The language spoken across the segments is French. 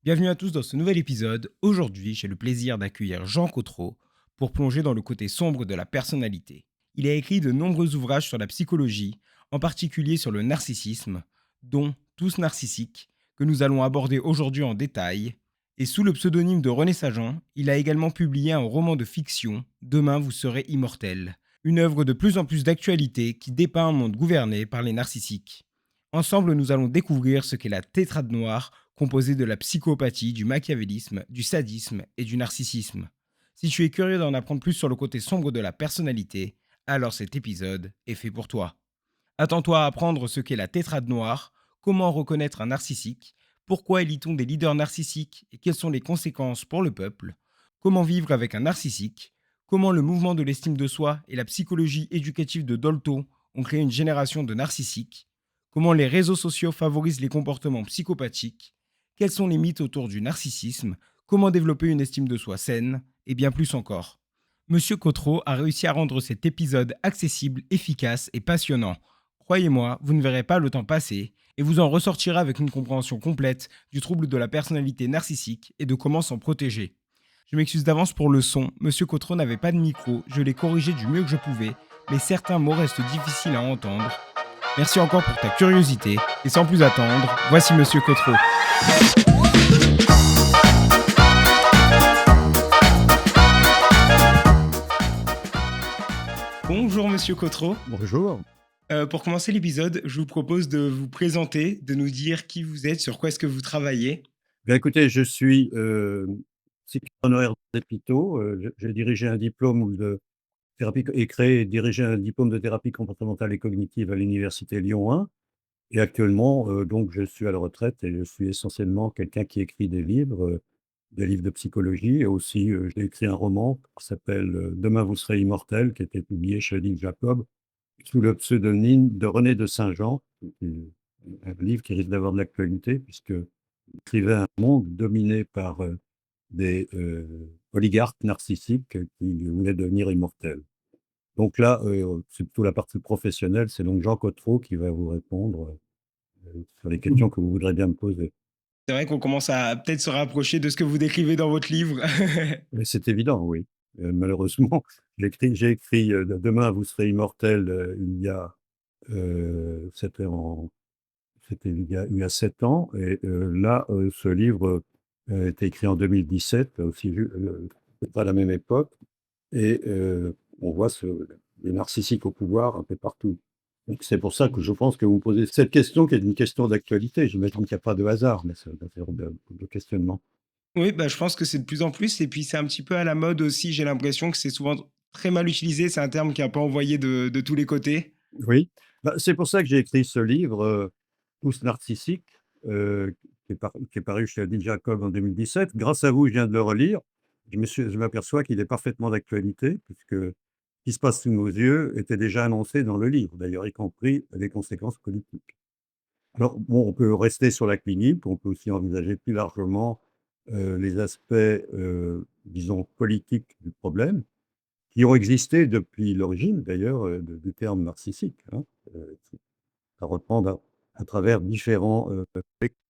Bienvenue à tous dans ce nouvel épisode. Aujourd'hui, j'ai le plaisir d'accueillir Jean Cotreau pour plonger dans le côté sombre de la personnalité. Il a écrit de nombreux ouvrages sur la psychologie, en particulier sur le narcissisme, dont Tous narcissiques, que nous allons aborder aujourd'hui en détail. Et sous le pseudonyme de René Sajan, il a également publié un roman de fiction, Demain vous serez immortel, une œuvre de plus en plus d'actualité qui dépeint un monde gouverné par les narcissiques. Ensemble, nous allons découvrir ce qu'est la tétrade noire, composée de la psychopathie, du machiavélisme, du sadisme et du narcissisme. Si tu es curieux d'en apprendre plus sur le côté sombre de la personnalité, alors cet épisode est fait pour toi. Attends-toi à apprendre ce qu'est la tétrade noire, comment reconnaître un narcissique, pourquoi élit-on des leaders narcissiques et quelles sont les conséquences pour le peuple, comment vivre avec un narcissique, comment le mouvement de l'estime de soi et la psychologie éducative de Dolto ont créé une génération de narcissiques, comment les réseaux sociaux favorisent les comportements psychopathiques, quels sont les mythes autour du narcissisme, comment développer une estime de soi saine, et bien plus encore. Monsieur Cotreau a réussi à rendre cet épisode accessible, efficace et passionnant. Croyez-moi, vous ne verrez pas le temps passer, et vous en ressortirez avec une compréhension complète du trouble de la personnalité narcissique et de comment s'en protéger. Je m'excuse d'avance pour le son, Monsieur Cotreau n'avait pas de micro, je l'ai corrigé du mieux que je pouvais, mais certains mots restent difficiles à entendre. Merci encore pour ta curiosité, et sans plus attendre, voici Monsieur Cotreau. Bonjour Monsieur Cotreau. Bonjour. Pour commencer l'épisode, je vous propose de vous présenter, de nous dire qui vous êtes, sur quoi est-ce que vous travaillez. Bien écoutez, je suis, psychiatre honoraire d'hôpitaux, j'ai dirigé un diplôme de thérapie et créé et dirigé un diplôme de thérapie comportementale et cognitive à l'université Lyon 1 et actuellement, donc je suis à la retraite et je suis essentiellement quelqu'un qui écrit des livres de psychologie et aussi, j'ai écrit un roman qui s'appelle, Demain vous serez immortel, qui a été publié chez Odile Jacob sous le pseudonyme de René de Saint-Jean, qui est un livre qui risque d'avoir de l'actualité puisque décrivait un monde dominé par, des, oligarques narcissiques qui voulaient devenir immortels. Donc là, c'est plutôt la partie professionnelle, c'est donc Jean Cotreau qui va vous répondre, sur les questions que vous voudrez bien me poser. C'est vrai qu'on commence à peut-être se rapprocher de ce que vous décrivez dans votre livre. Mais c'est évident, oui. Malheureusement, j'ai écrit, «Demain vous serez immortels», c'était il y a 7 ans et là, ce livre, a été écrit en 2017, aussi c'est pas la même époque et on voit les narcissiques au pouvoir un peu partout. Donc c'est pour ça que je pense que vous me posez cette question qui est une question d'actualité. J'imagine qu'il y a pas de hasard, mais ça doit faire de questionnement. Oui, bah, je pense que c'est de plus en plus, et puis c'est un petit peu à la mode aussi, j'ai l'impression que c'est souvent très mal utilisé, c'est un terme qui est un peu envoyé de tous les côtés. Oui, bah, c'est pour ça que j'ai écrit ce livre, Tous narcissiques, qui est paru chez Odile Jacob en 2017. Grâce à vous, je viens de le relire. Je m'aperçois qu'il est parfaitement d'actualité puisque ce qui se passe sous nos yeux était déjà annoncé dans le livre, d'ailleurs, y compris les conséquences politiques. Alors bon, on peut rester sur la clinique, on peut aussi envisager plus largement, les aspects, disons politiques du problème, qui ont existé depuis l'origine d'ailleurs, du terme narcissique, hein. Ça reprend à travers différents,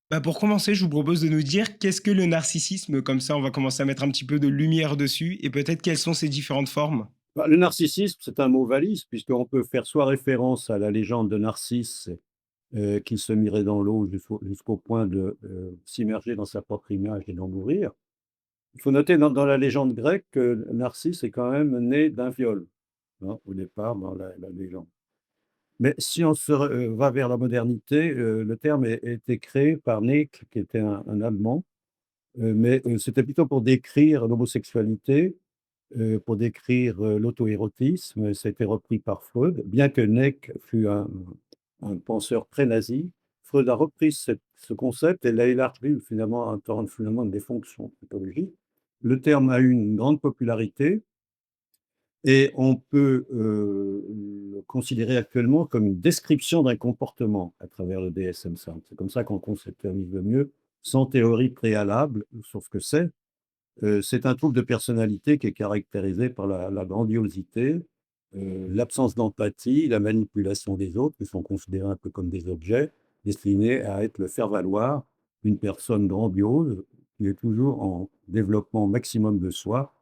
Bah, pour commencer, je vous propose de nous dire qu'est-ce que le narcissisme, comme ça on va commencer à mettre un petit peu de lumière dessus, et peut-être quelles sont ses différentes formes. le narcissisme, c'est un mot valise puisqu'on peut faire soit référence à la légende de Narcisse, qui se mirait dans l'eau jusqu'au point de, s'immerger dans sa propre image et d'en mourir. Il faut noter dans la légende grecque que Narcisse est quand même né d'un viol, hein, au départ dans la légende. Mais si on va vers la modernité, le terme a été créé par Nietzsche qui était un Allemand, mais c'était plutôt pour décrire l'homosexualité, pour décrire, l'auto-érotisme. Ça a été repris par Freud. Bien que Nietzsche fût un penseur très nazi, Freud a repris ce concept et l'a élargi finalement en termes finalement des fonctions pathologiques. Le terme a eu une grande popularité et on peut, le considérer actuellement comme une description d'un comportement à travers le DSM-5. C'est comme ça qu'on conceptualise le mieux, sans théorie préalable sur ce que c'est. C'est un trouble de personnalité qui est caractérisé par la grandiosité, l'absence d'empathie, la manipulation des autres, qui sont considérés un peu comme des objets, destinés à être le faire-valoir d'une personne grandiose, qui est toujours en développement maximum de soi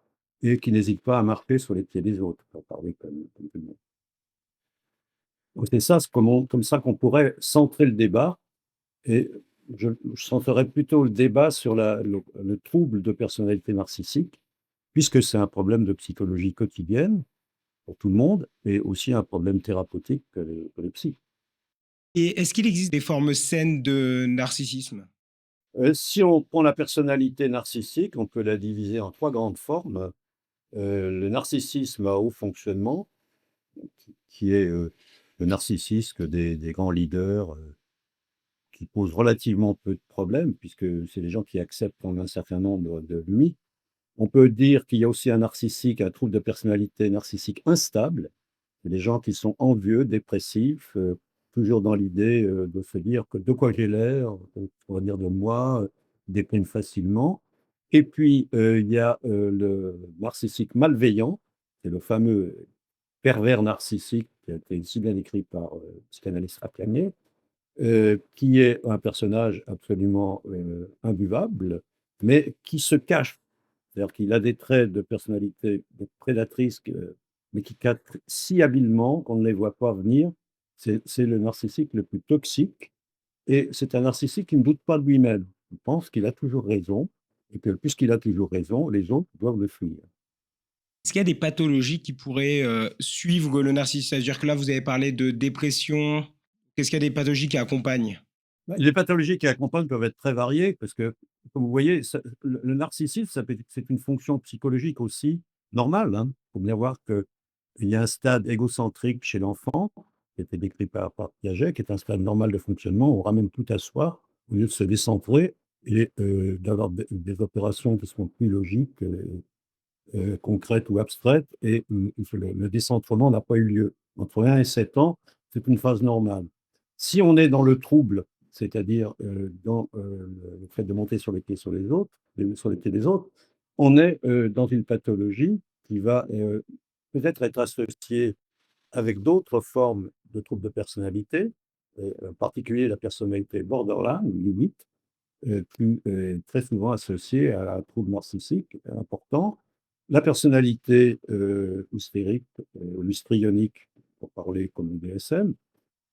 et qui n'hésite pas à marcher sur les pieds des autres, pour parler comme tout le monde. Donc c'est ça, comme ça qu'on pourrait centrer le débat et je centrerais plutôt le débat sur le trouble de personnalité narcissique, puisque c'est un problème de psychologie quotidienne pour tout le monde et aussi un problème thérapeutique que les psys. Et est-ce qu'il existe des formes saines de narcissisme? Si on prend la personnalité narcissique, on peut la diviser en 3 grandes formes. Le narcissisme à haut fonctionnement, qui est, le narcissisme des grands leaders, qui posent relativement peu de problèmes puisque c'est des gens qui acceptent quand même un certain nombre de limites. On peut dire qu'il y a aussi un trouble de personnalité narcissique instable. C'est des gens qui sont envieux, dépressifs, toujours dans l'idée, de se dire que de quoi j'ai l'air, qu'on va dire de moi, dépriment facilement. Et puis, il y a, le narcissique malveillant, c'est le fameux pervers narcissique qui a été si bien décrit par, le psychanalyste Lacan, qui est un personnage absolument, imbuvable, mais qui se cache. C'est-à-dire qu'il a des traits de personnalité de prédatrice mais qui capte si habilement qu'on ne les voit pas venir. C'est le narcissique le plus toxique et c'est un narcissique qui ne doute pas de lui-même. Il pense qu'il a toujours raison et que puisqu'il a toujours raison, les autres doivent le fuir. Est-ce qu'il y a des pathologies qui pourraient suivre le narcissisme? C'est-à-dire que là, vous avez parlé de dépression. Qu'est-ce qu'il y a des pathologies qui accompagnent? Bah, les pathologies qui accompagnent peuvent être très variées parce que, comme vous voyez, le narcissisme, c'est une fonction psychologique aussi normale, hein. Il faut bien voir qu'il y a un stade égocentrique chez l'enfant, qui a été décrit par Piaget, qui est un stade normal de fonctionnement. On ramène tout à soi au lieu de se décentrer et d'avoir des opérations qui sont plus logiques, concrètes ou abstraites et le décentrement n'a pas eu lieu. Entre 1 et 7 ans, c'est une phase normale. Si on est dans le trouble, c'est-à-dire, dans, le fait de monter sur les pieds sur les autres sur les pieds des autres, on est, dans une pathologie qui va, peut-être être associée avec d'autres formes de troubles de personnalité, en particulier la personnalité borderline ou limite, qui est très souvent associée à un trouble narcissique important. La personnalité, hystérique, ou histrionique, pour parler comme le DSM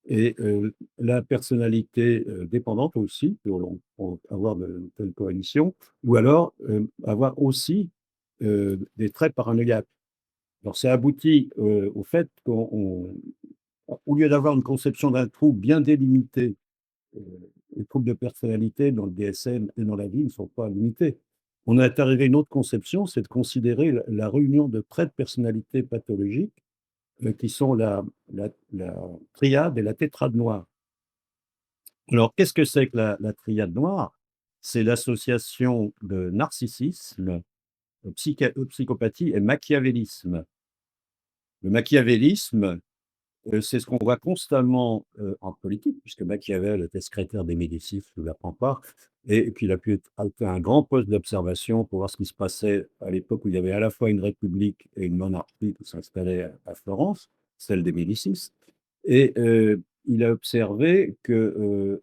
et la personnalité, dépendante aussi, pour avoir de telles coalitions ou alors, avoir aussi, des traits paranoïaques. Alors ça aboutit, au fait au lieu d'avoir une conception d'un trouble bien délimité, heu, les troubles de personnalité dans le DSM et dans la vie ne sont pas limités. On est arrivé à une autre conception, c'est de considérer la réunion de traits de personnalité pathologiques, qui sont la triade et la tétrade noire. Alors qu'est-ce que c'est que la triade noire? C'est l'association de narcissisme, psychopathie et machiavélisme. Le machiavélisme, c'est ce qu'on voit constamment, en politique, puisque Machiavel était secrétaire des Médicis sous la Pampare et puis il a pu être un grand poste d'observation pour voir ce qui se passait à l'époque où il y avait à la fois une république et une monarchie qui s'installait à Florence, celle des Médicis et il a observé que,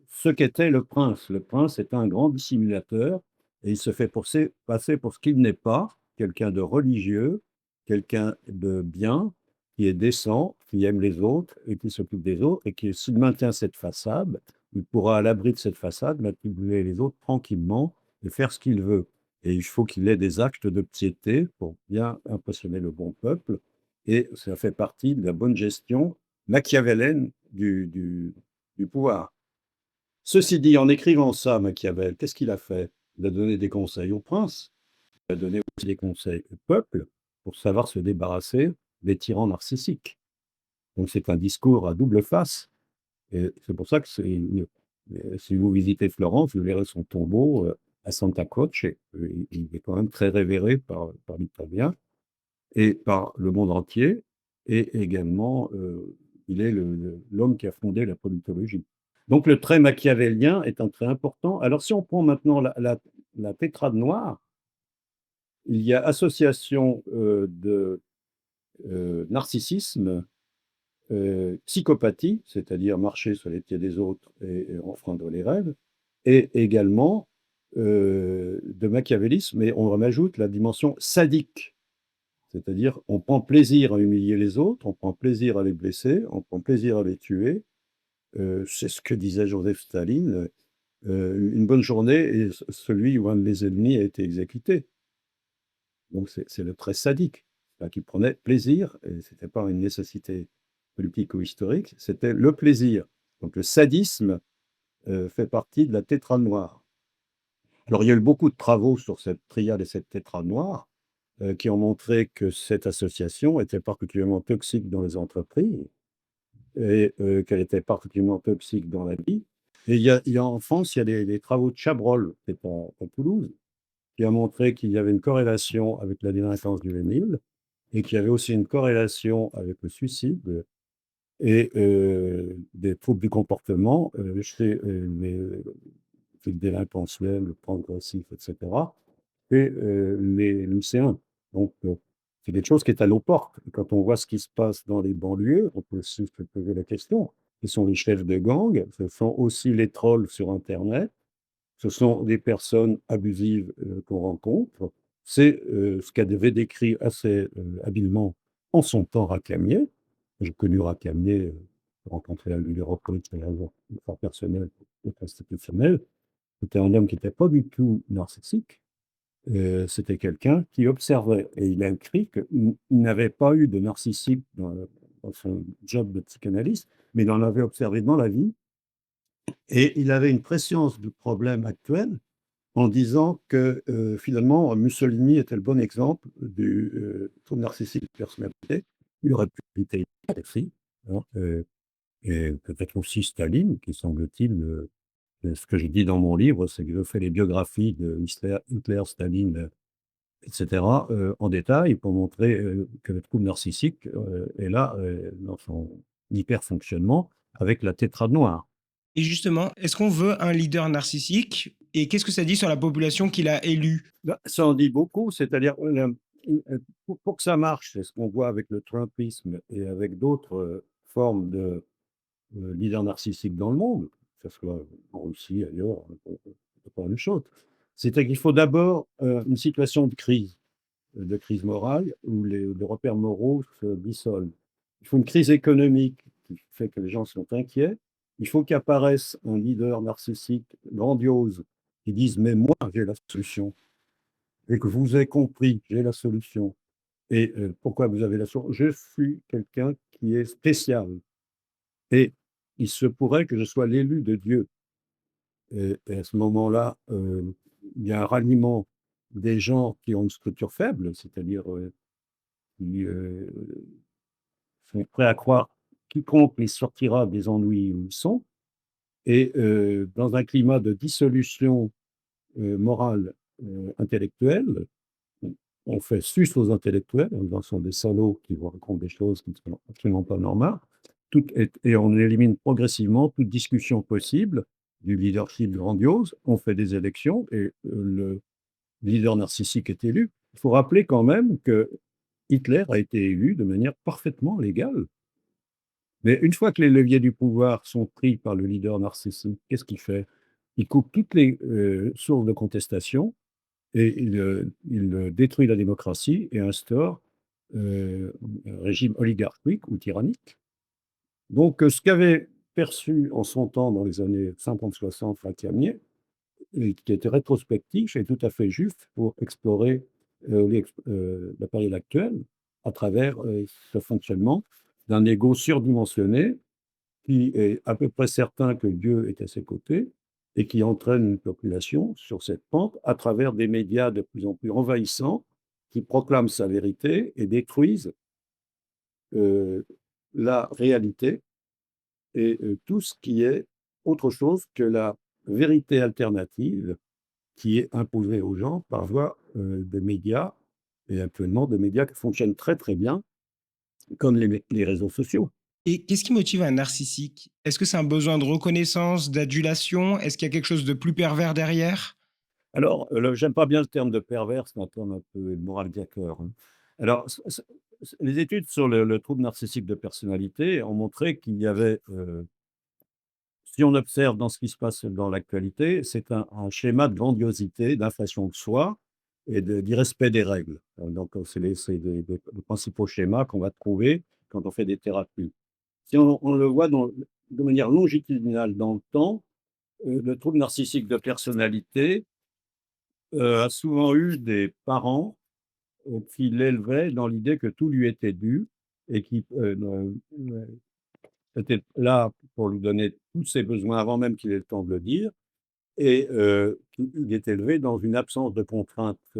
ce qu'était le prince. Le prince est un grand dissimulateur et il se fait passer pour ce qu'il n'est pas, quelqu'un de religieux, quelqu'un de bien, qui est décent, qui aime les autres et qui s'occupe des autres et qui, s'il maintient cette façade, il pourra, à l'abri de cette façade, manipuler les autres tranquillement et faire ce qu'il veut. Et il faut qu'il ait des actes de piété pour bien impressionner le bon peuple et ça fait partie de la bonne gestion machiavélienne du pouvoir. Ceci dit, en écrivant ça, Machiavel, qu'est-ce qu'il a fait? Il a donné des conseils au prince, il a donné aussi des conseils au peuple pour savoir se débarrasser des tyrans narcissiques. Donc c'est un discours à double face et c'est pour ça que si vous visitez Florence, vous verrez son tombeau, à Santa Croce et il est quand même très révéré par l'Italien et par le monde entier et également, il est l'homme qui a fondé la politologie. Donc le trait machiavélien est un trait important. Alors si on prend maintenant la tétrade noire, il y a association, de, narcissisme, psychopathie, c'est-à-dire marcher sur les pieds des autres et enfreindre les règles et également de machiavélisme, mais on en ajoute la dimension sadique. C'est-à-dire, on prend plaisir à humilier les autres, on prend plaisir à les blesser, on prend plaisir à les tuer. C'est ce que disait Joseph Staline. Une bonne journée et celui où un de mes ennemis a été exécuté. Donc c'est le trait sadique, là, qui prenait plaisir, et ce n'était pas une nécessité politique ou historique, c'était le plaisir. Donc le sadisme fait partie de la tétrade noire. Alors il y a eu beaucoup de travaux sur cette triade et cette tétrade noire qui ont montré que cette association était particulièrement toxique dans les entreprises et qu'elle était particulièrement toxique dans la vie. Et en France, il y a des travaux de Chabrol, qui est à Toulouse, qui a montré qu'il y avait une corrélation avec la délinquance juvénile et qu'il y avait aussi une corrélation avec le suicide et des troubles du comportement chez les délinquants suels, progressifs, etc., et les lycéens. Donc, c'est des choses qui est à nos portes. Quand on voit ce qui se passe dans les banlieues, on peut aussi se poser la question. Ce sont les chefs de gang, ce sont aussi les trolls sur Internet, ce sont des personnes abusives qu'on rencontre. C'est ce qu'avait décrit assez habilement en son temps Racamier. J'ai connu Racamier, rencontré à lui reproches de fort personnel et institutionnel. C'était un homme qui n'était pas du tout narcissique. C'était quelqu'un qui observait. Et il a écrit qu'il n'avait pas eu de narcissique dans son job de psychanalyste, mais il en avait observé dans la vie. Et il avait une préscience du problème actuel en disant que finalement, Mussolini était le bon exemple du trouble narcissique de personnalité. Il aurait pu éviter aussi, hein, et peut-être aussi Staline, qui semble-t-il, ce que je dis dans mon livre, c'est que je fais les biographies de Hitler, Staline, etc., en détail pour montrer que le trouble narcissique est là dans son hyper-fonctionnement avec la tétrade noire. Et justement, est-ce qu'on veut un leader narcissique? Et qu'est-ce que ça dit sur la population qu'il a élue? Bah, ça en dit beaucoup, c'est-à-dire, pour que ça marche, c'est ce qu'on voit avec le Trumpisme et avec d'autres formes de leaders narcissiques dans le monde, que ce soit en Russie, ailleurs, c'est pas la même chose. C'est qu'il faut d'abord une situation de crise morale où les repères moraux se dissolvent. Il faut une crise économique qui fait que les gens sont inquiets. Il faut qu'apparaisse un leader narcissique grandiose qui dise mais moi j'ai la solution et que vous avez compris, j'ai la solution. Et pourquoi vous avez la solution? Je suis quelqu'un qui est spécial et il se pourrait que je sois l'élu de Dieu. Et à ce moment-là, il y a un ralliement des gens qui ont une structure faible, c'est-à-dire qui sont prêts à croire quiconque les sortira des ennuis où ils sont. Et dans un climat de dissolution morale, intellectuelle, on fait sus aux intellectuels, en disant ce sont des salauds qui vous racontent des choses qui ne sont absolument pas normales, et on élimine progressivement toute discussion possible du leadership grandiose. On fait des élections et le leader narcissique est élu. Il faut rappeler quand même que Hitler a été élu de manière parfaitement légale. Mais une fois que les leviers du pouvoir sont pris par le leader narcissique, qu'est-ce qu'il fait? Il coupe toutes les sources de contestation et il détruit la démocratie et instaure un régime oligarchique ou tyrannique. Donc, ce qu'avait perçu en son temps, dans les années 50-60, Racamier, et qui était rétrospectif et tout à fait juste pour explorer la période actuelle à travers ce fonctionnement d'un ego surdimensionné qui est à peu près certain que Dieu est à ses côtés et qui entraîne une population sur cette pente à travers des médias de plus en plus envahissants qui proclament sa vérité et détruisent euh, la réalité et tout ce qui est autre chose que la vérité alternative qui est imposée aux gens par voie de médias et actuellement de médias qui fonctionnent très très bien comme les réseaux sociaux. Et qu'est-ce qui motive un narcissique? Est-ce que c'est un besoin de reconnaissance, d'adulation? Est-ce qu'il y a quelque chose de plus pervers derrière? Alors, j'aime pas bien le terme de pervers, c'est un terme un peu moralisateur, hein. Alors, les études sur le trouble narcissique de personnalité ont montré qu'il y avait si on observe dans ce qui se passe dans l'actualité, c'est un schéma de grandiosité, d'inflation de soi et d'irrespect des règles. Donc, c'est des principaux schémas qu'on va trouver quand on fait des thérapies. Si on le voit de manière longitudinale dans le temps, le trouble narcissique de personnalité a souvent eu des parents qui l'élevaient dans l'idée que tout lui était dû et qui étaient là pour lui donner tous ses besoins avant même qu'il ait le temps de le dire. Et il est élevé dans une absence de contraintes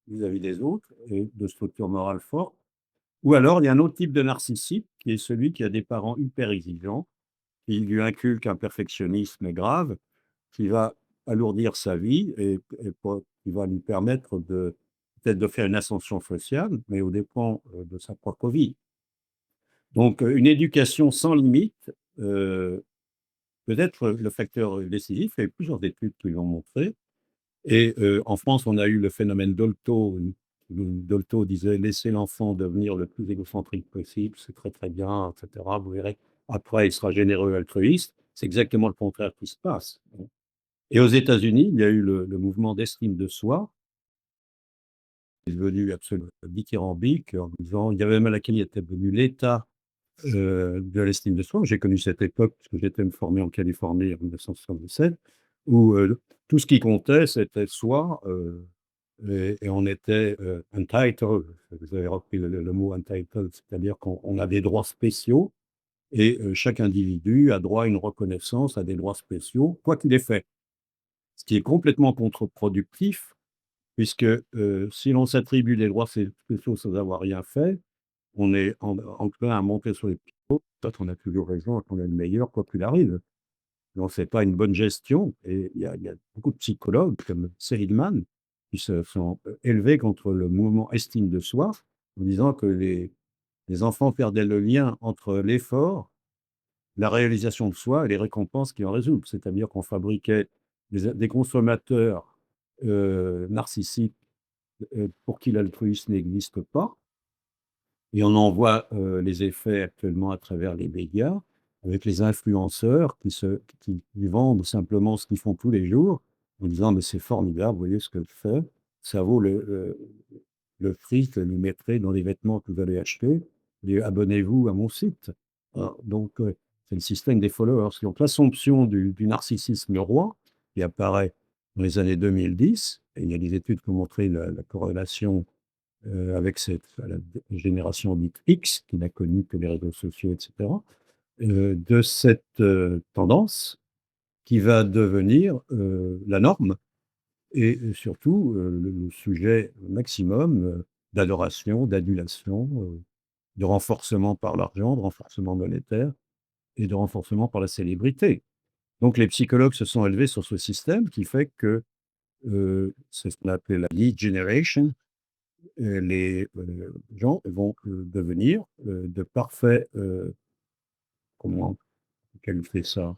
vis-à-vis des autres et de structure morale forte. Ou alors, il y a un autre type de narcissique qui est celui qui a des parents hyper exigeants, qui lui inculquent un perfectionnisme grave, qui va alourdir sa vie qui va lui permettre peut-être de faire une ascension sociale, mais aux dépens de sa propre vie. Donc, une éducation sans limite peut être le facteur décisif. Il y a eu plusieurs études qui l'ont montré. Et en France, on a eu le phénomène Dolto. Dolto disait: «Laissez l'enfant devenir le plus égocentrique possible, c'est très, très bien, et cetera. Vous verrez, après, il sera généreux, altruiste». C'est exactement le contraire qui se passe. Et aux États-Unis, il y a eu le mouvement d'estime de soi, qui est devenu absolument dithyrambique en disant il y avait même laquelle il était devenu l'état de l'estime de soi. J'ai connu cette époque parce que j'étais me former en Californie en 1977, où tout ce qui comptait, c'était soi, et on était entitled. Vous avez repris le mot entitled, c'est-à-dire qu'on a des droits spéciaux et chaque individu a droit à une reconnaissance, à des droits spéciaux, quoi qu'il ait fait. Ce qui est complètement contre-productif, puisque si l'on s'attribue des droits spéciaux sans avoir rien fait, on est enclin à monter sur les pieds. Peut-être on a toujours raison, qu'on est le meilleur, quoi qu'il arrive. Donc c'est pas une bonne gestion et il y a beaucoup de psychologues comme Seligman qui se sont élevés contre le mouvement estime de soi, en disant que les enfants perdaient le lien entre l'effort, la réalisation de soi et les récompenses qui en résultent. C'est-à-dire qu'on fabriquait des consommateurs narcissiques pour qui l'altruisme n'existe pas. Et on en voit les effets actuellement à travers les médias, avec les influenceurs qui vendent simplement ce qu'ils font tous les jours, en disant: «Mais c'est formidable, vous voyez ce que je fais, ça vaut le prix que vous mettrez dans les vêtements que vous allez acheter et abonnez-vous à mon site». Voilà, donc c'est le système des followers. Donc l'assomption du narcissisme roi, qui apparaît dans les années 2010, et il y a des études qui ont montré la corrélation avec la génération dite X, qui n'a connu que les réseaux sociaux, et cetera, de cette tendance qui va devenir la norme et surtout le sujet maximum d'adoration, d'adulation, de renforcement par l'argent, de renforcement monétaire et de renforcement par la célébrité. Donc les psychologues se sont élevés sur ce système qui fait que c'est ce qu'on appelait la lead generation. Les gens vont devenir de parfaits, comment on qualifier ça?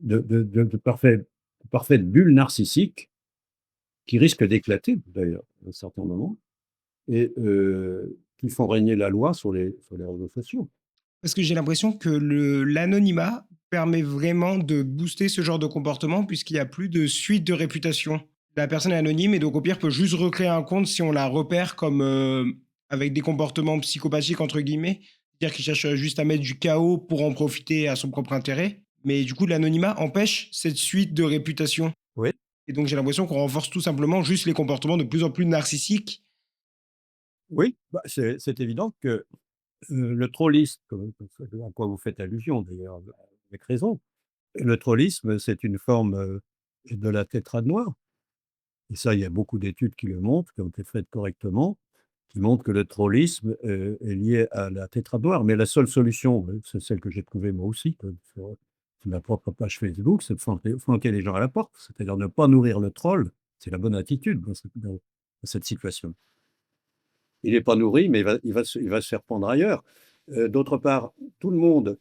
De parfaites bulles narcissiques qui risquent d'éclater d'ailleurs à un certain moment et qui font régner la loi sur les réseaux sociaux. Parce que j'ai l'impression que l'anonymat permet vraiment de booster ce genre de comportement puisqu'il y a plus de suite de réputation. La personne est anonyme et donc au pire peut juste recréer un compte si on la repère comme avec des comportements psychopathiques entre guillemets, c'est-à-dire qu'il cherche juste à mettre du chaos pour en profiter à son propre intérêt. Mais du coup, l'anonymat empêche cette suite de réputation. Oui. Et donc j'ai l'impression qu'on renforce tout simplement juste les comportements de plus en plus narcissiques. Oui, bah, c'est évident que le trollisme, à quoi vous faites allusion d'ailleurs avec raison, le trollisme, c'est une forme de la tétrade noire. Et ça, il y a beaucoup d'études qui le montrent, qui ont été faites correctement, qui montrent que le trollisme est lié à la tétrade noire. Mais la seule solution, c'est celle que j'ai trouvée moi aussi, sur ma propre page Facebook, c'est de flanquer les gens à la porte. C'est-à-dire ne pas nourrir le troll. C'est la bonne attitude dans cette situation. Il n'est pas nourri, mais il va se faire prendre ailleurs. D'autre part, tout le monde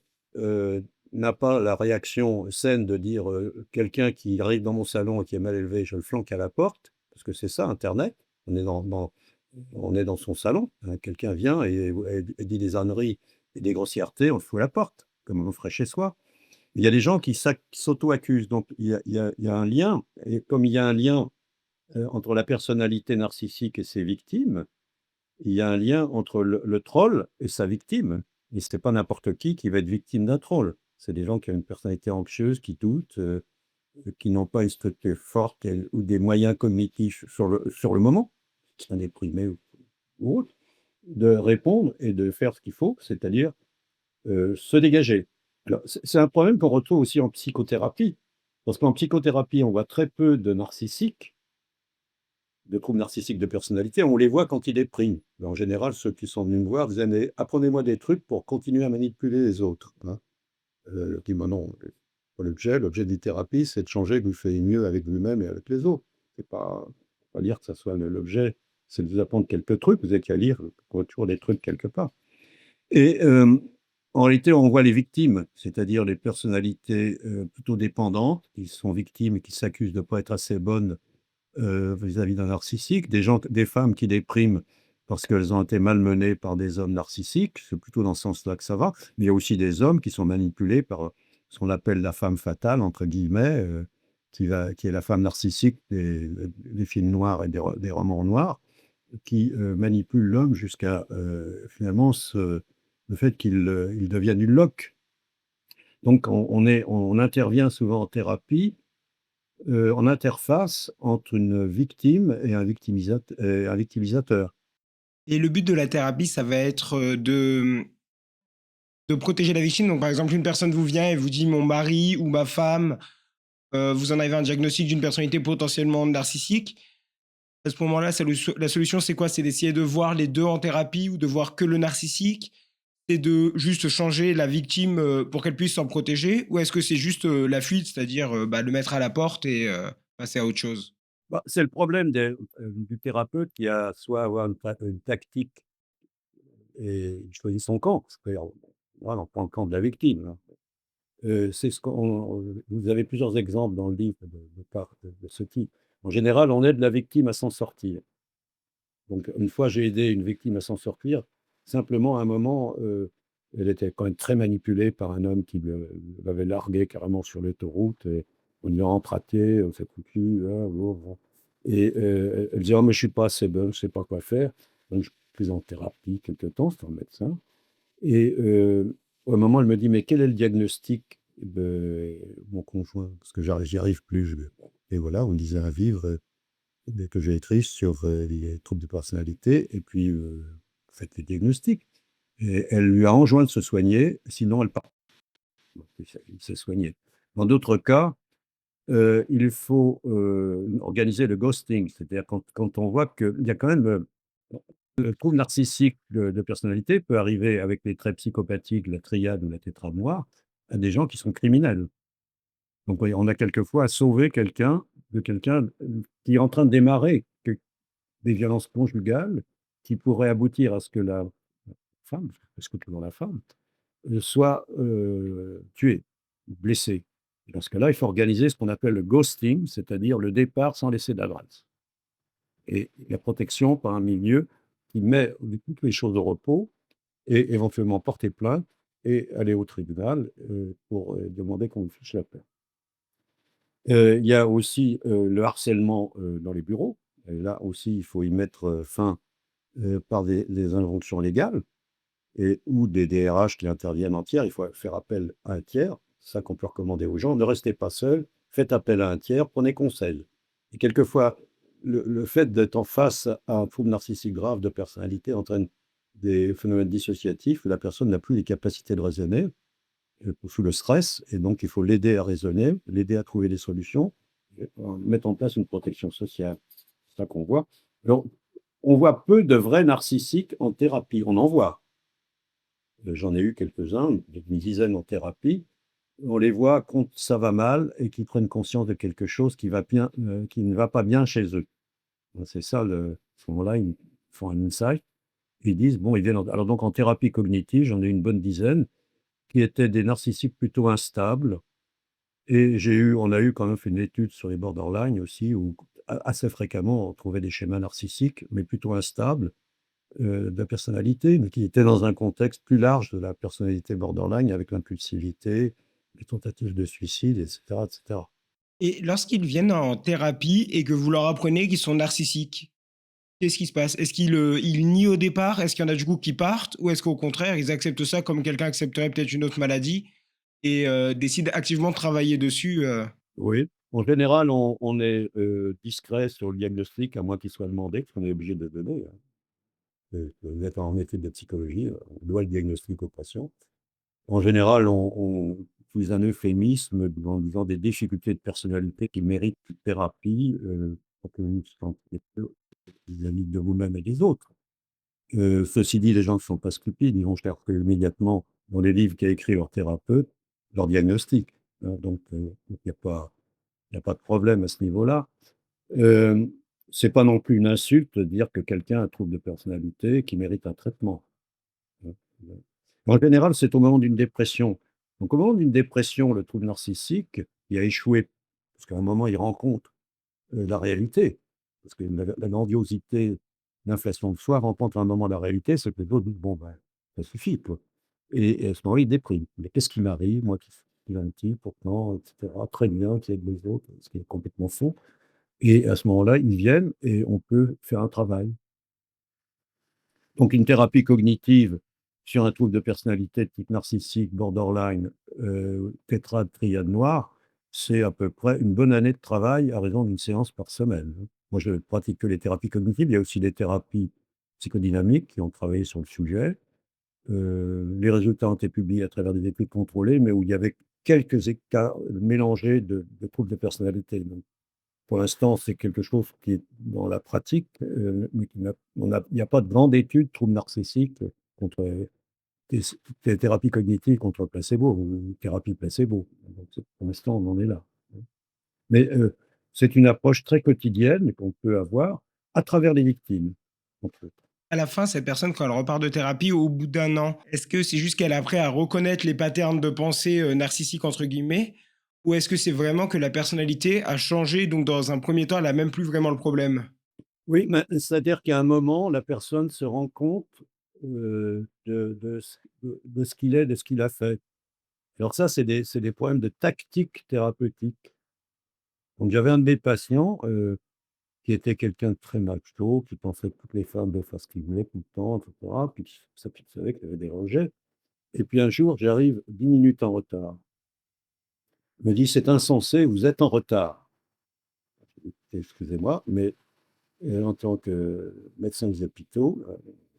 n'a pas la réaction saine de dire quelqu'un qui arrive dans mon salon et qui est mal élevé, je le flanque à la porte, parce que c'est ça, Internet. On est dans son salon, hein, quelqu'un vient et dit des âneries et des grossièretés, on le fout à la porte, comme on le ferait chez soi. Il y a des gens qui s'auto-accusent, donc il y a un lien et comme il y a un lien, entre la personnalité narcissique et ses victimes, il y a un lien entre le troll et sa victime et c'est pas n'importe qui va être victime d'un troll. C'est des gens qui ont une personnalité anxieuse, qui doutent, qui n'ont pas une structure forte ou des moyens cognitifs sur le moment, qui sont déprimés ou autres, de répondre et de faire ce qu'il faut, c'est-à-dire, se dégager. Alors c'est un problème qu'on retrouve aussi en psychothérapie, parce qu'en psychothérapie, on voit très peu de narcissiques, de troubles narcissiques de personnalité, on les voit quand ils dépriment. En général, ceux qui sont venus me voir disaient: «Mais apprenez-moi des trucs pour continuer à manipuler les autres», hein. Je dis: «Mais non, pas l'objet des thérapies, c'est de changer, que vous soyez mieux avec vous-même et avec les autres. C'est pas lire que ça soit l'objet, c'est de vous apprendre quelques trucs, vous avez qu'à lire toujours des trucs quelque part». Et en réalité, on voit les victimes, c'est-à-dire les personnalités, plutôt dépendantes, qui sont victimes et qui s'accusent de ne pas être assez bonnes, vis-à-vis d'un narcissique, des femmes qui dépriment parce qu'elles ont été malmenées par des hommes narcissiques, c'est plutôt dans ce sens-là que ça va. Mais il y a aussi des hommes qui sont manipulés par, ce qu'on appelle «la femme fatale» entre guillemets, qui est la femme narcissique des films noirs et des romans noirs, qui, manipule l'homme jusqu'à, finalement le fait il devienne une loque. Donc on intervient souvent en thérapie en interface entre une victime et un victimisateur. Et le but de la thérapie, ça va être de protéger la victime. Donc, par exemple, une personne vous vient et vous dit mon mari ou ma femme, vous en avez un diagnostic d'une personnalité potentiellement narcissique. À ce moment-là, la solution, c'est quoi? C'est d'essayer de voir les deux en thérapie ou de voir que le narcissique? C'est de juste changer la victime pour qu'elle puisse s'en protéger? Ou est-ce que c'est juste la fuite, c'est-à-dire bah, le mettre à la porte et passer à autre chose? Bah, c'est le problème du thérapeute qui a soit avoir une tactique et il choisit son camp. C'est-à-dire, voilà, on prend le camp de la victime, hein. C'est ce qu'on vous avez plusieurs exemples dans le livre de ce type. En général, on aide la victime à s'en sortir. Donc une fois, j'ai aidé une victime à s'en sortir. Simplement, à un moment, elle était quand même très manipulée par un homme qui l'avait larguée carrément sur l'autoroute et on lui a emprunté, «C'est foutu, hein, bon, bon». Et elle disait: «Oh mais je suis pas assez bonne, je sais pas quoi faire». Donc je l'ai prise en thérapie quelque temps, c'était un médecin et au moment, elle me dit: «Mais quel est le diagnostic de mon conjoint?» parce que j'y arrive plus, et voilà, on me disait un livre, que j'ai écrit sur, les troubles de personnalité et puis, faites les diagnostics et elle lui a enjoint de se soigner, sinon elle part. Donc il s'est soigné. Dans d'autres cas, il faut, organiser le ghosting, c'est-à-dire quand on voit qu'il y a quand même, le trouble narcissique de personnalité peut arriver avec les traits psychopathiques, la triade ou la tétrade noire, à des gens qui sont criminels. Donc oui, on a quelquefois à sauver quelqu'un, qui est en train de démarrer des violences conjugales qui pourraient aboutir à ce que la femme, parce que toujours la femme, soit, tuée, blessée. Et dans ce cas-là, il faut organiser ce qu'on appelle le ghosting, c'est-à-dire le départ sans laisser d'adresse et la protection par un milieu qui met toutes les choses au repos et éventuellement porter plainte et aller au tribunal, pour, demander qu'on lui fiche la paix. Il y a aussi, le harcèlement, dans les bureaux et là aussi, il faut y mettre, fin, par des injonctions légales et ou des DRH qui interviennent en tiers. Il faut faire appel à un tiers. C'est ça qu'on peut recommander aux gens. Ne restez pas seul, faites appel à un tiers, prenez conseil. Et quelquefois, le fait d'être en face à un trouble narcissique grave de personnalité entraîne des phénomènes dissociatifs où la personne n'a plus les capacités de raisonner, sous le stress et donc il faut l'aider à raisonner, l'aider à trouver des solutions et mettre en place une protection sociale. C'est ça qu'on voit. Alors, on voit peu de vrais narcissiques en thérapie. On en voit. J'en ai eu quelques-uns, une dizaine en thérapie. On les voit quand ça va mal et qu'ils prennent conscience de quelque chose qui ne va pas bien chez eux. C'est ça à ce moment-là, ils font un insight. Ils disent: «Bon», ils viennent alors donc en thérapie cognitive, j'en ai eu une bonne dizaine, qui étaient des narcissiques plutôt instables et on a eu quand même fait une étude sur les borderline aussi où assez fréquemment on trouvait des schémas narcissiques, mais plutôt instables. De la personnalité, mais qui était dans un contexte plus large de la personnalité borderline avec l'impulsivité, les tentatives de suicide, et cetera, et cetera. Et lorsqu'ils viennent en thérapie et que vous leur apprenez qu'ils sont narcissiques, qu'est-ce qui se passe? Est-ce qu'ils, ils nient au départ? Est-ce qu'il y en a du coup qui partent? Ou est-ce qu'au contraire, ils acceptent ça comme quelqu'un accepterait peut-être une autre maladie et décident activement de travailler dessus, Oui, en général, on est, discret sur le diagnostic, à moins qu'il soit demandé, parce qu'on est obligé de le donner, hein. Vous êtes en étude de psychologie, on doit le diagnostic au patient. En général, on utilise un euphémisme en disant des difficultés de personnalité qui méritent une thérapie, pour que vous vous sentiez mieux vis-à-vis de vous-même et des autres. Ceci dit, les gens ne sont pas stupides, ils vont chercher immédiatement dans les livres qu'a écrit leur thérapeute, leur diagnostic, hein, donc il y a pas de problème à ce niveau-là. Hem, c'est pas non plus une insulte de dire que quelqu'un a un trouble de personnalité qui mérite un traitement, hein. En général, c'est au moment d'une dépression. Donc au moment d'une dépression, le trouble narcissique, il a échoué, parce qu'à un moment, il rencontre, la réalité. Parce que la grandiosité, l'inflation de soi rencontre à un moment la réalité, c'est que les autres disent: «Bon, ben, ça suffit, quoi», et à ce moment-là, il déprime. «Mais qu'est-ce qui m'arrive, moi qui suis gentil pourtant, et cetera, très bien, qui aide les autres», ce qui est complètement faux, et à ce moment-là, ils viennent et on peut faire un travail. Donc une thérapie cognitive sur un trouble de personnalité de type narcissique, borderline, tétrade, triade noire, c'est à peu près une bonne année de travail à raison d'une séance par semaine, hein. Moi, je pratique que les thérapies cognitives. Il y a aussi des thérapies psychodynamiques qui ont travaillé sur le sujet. Les résultats ont été publiés à travers des études contrôlées, mais où il y avait quelques écarts mélangés de troubles de personnalité. Donc pour l'instant, c'est quelque chose qui est dans la pratique, mais qui n'a on a il n'y a pas de grande étude troubles narcissiques contre des des thérapies cognitives contre le placebo ou thérapie placebo. Donc c'est pour l'instant, on en est là. Mais, c'est une approche très quotidienne qu'on peut avoir à travers les victimes, entre autres. à la fin, cette personne, quand elle repart de thérapie, au bout d'un an, est-ce que c'est juste qu'elle a appris à reconnaître les patterns de pensée narcissiques, entre guillemets, ou est-ce que c'est vraiment que la personnalité a changé, donc dans un premier temps, elle a même plus vraiment le problème? Oui, mais c'est-à-dire qu'à un moment, la personne se rend compte, de ce qu'il est, de ce qu'il a fait. Alors ça, c'est des problèmes de tactique thérapeutique. Donc j'avais un de mes patients, qui était quelqu'un de très macho, qui pensait que toutes les femmes devaient faire ce qu'il voulait tout le temps, et cetera, puis qui savait qu'il y avait des rejets, et puis un jour, j'arrive 10 minutes en retard. Il me dit: «C'est insensé, vous êtes en retard». Excusez-moi, mais, en tant que médecin des hôpitaux,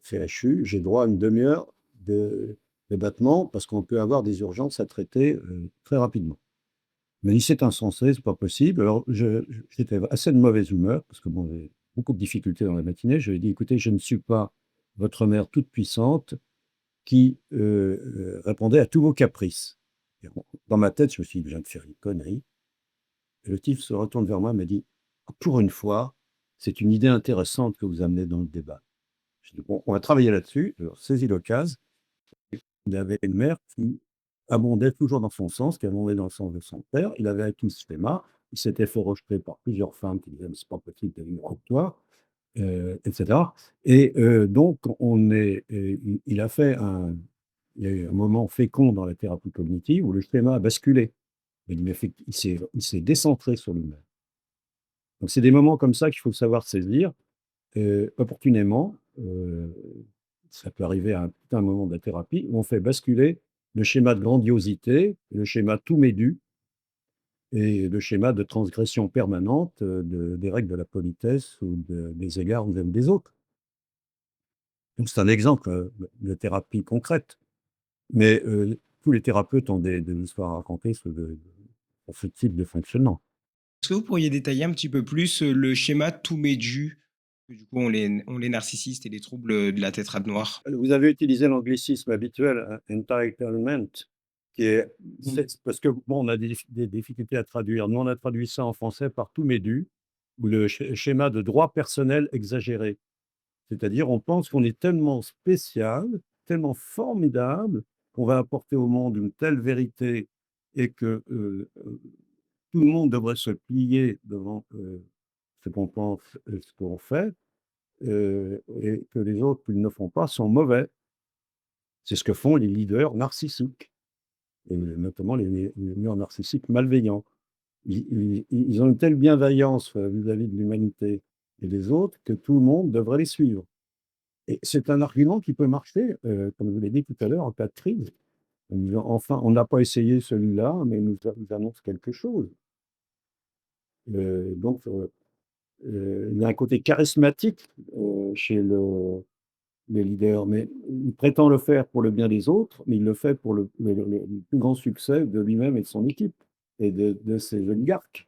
CHU, j'ai droit à une demi-heure de battement parce qu'on peut avoir des urgences à traiter, très rapidement. Il m'a dit: «C'est insensé, c'est pas possible». Alors j'étais assez de mauvaise humeur parce que bon, j'avais beaucoup de difficultés dans la matinée. Je lui ai dit: «Écoutez, je ne suis pas votre mère toute puissante qui, répondait à tous vos caprices». Et bon, dans ma tête, je me suis dit: «Je viens de faire une connerie». Et le type se retourne vers moi et m'a dit: «Pour une fois, c'est une idée intéressante que vous amenez dans le débat». J'ai dit: «Bon, on va travailler là-dessus». Alors saisi l'occasion, il avait une mère qui abondait toujours dans son sens, qui abondait dans le sens de son père. Il avait acquis ce schéma. Il s'était fait rejeter par plusieurs femmes qui disaient: «Mais c'est pas possible, tu as une toi», et cetera, et donc il a fait il y a eu un moment fécond dans la thérapie cognitive où le schéma a basculé. Il m'a fait il s'est décentré sur lui-même. Donc c'est des moments comme ça qu'il faut savoir saisir, opportunément, ça peut arriver à un moment de la thérapie où on fait basculer le schéma de grandiosité, le schéma tout m'est dû et le schéma de transgression permanente, des règles de la politesse ou des égards vis-à-vis des autres. Donc c'est un exemple, de thérapie concrète, mais tous les thérapeutes ont des histoires à raconter sur ce type de fonctionnement. Est-ce que vous pourriez détailler un petit peu plus le schéma tous mes dûs, que du coup on les narcissistes et les troubles de la tétrade noire? Vous avez utilisé l'anglicisme habituel, entitlement, qui est Mmh. c'est parce que, bon, on a des difficultés à traduire. Nous, on a traduit ça en français par tout m'est dû ou le schéma de droit personnel exagéré. C'est-à-dire, on pense qu'on est tellement spécial, tellement formidable, qu'on va apporter au monde une telle vérité et que, tout le monde devrait se plier devant, ce qu'on pense et ce qu'on fait, et que les autres qui ne le font pas sont mauvais. C'est ce que font les leaders narcissiques. et notamment les murs narcissiques malveillants. Ils ont une telle bienveillance vis-à-vis de l'humanité et des autres que tout le monde devrait les suivre. Et c'est un argument qui peut marcher, comme je vous l'ai dit tout à l'heure, en cas de crise. En disant: «Enfin, on n'a pas essayé celui-là, mais il nous annonce quelque chose». Donc il y a un côté charismatique, chez le leader, mais il prétend le faire pour le bien des autres, mais il le fait pour le plus grand succès de lui-même et de son équipe et de ses oligarques.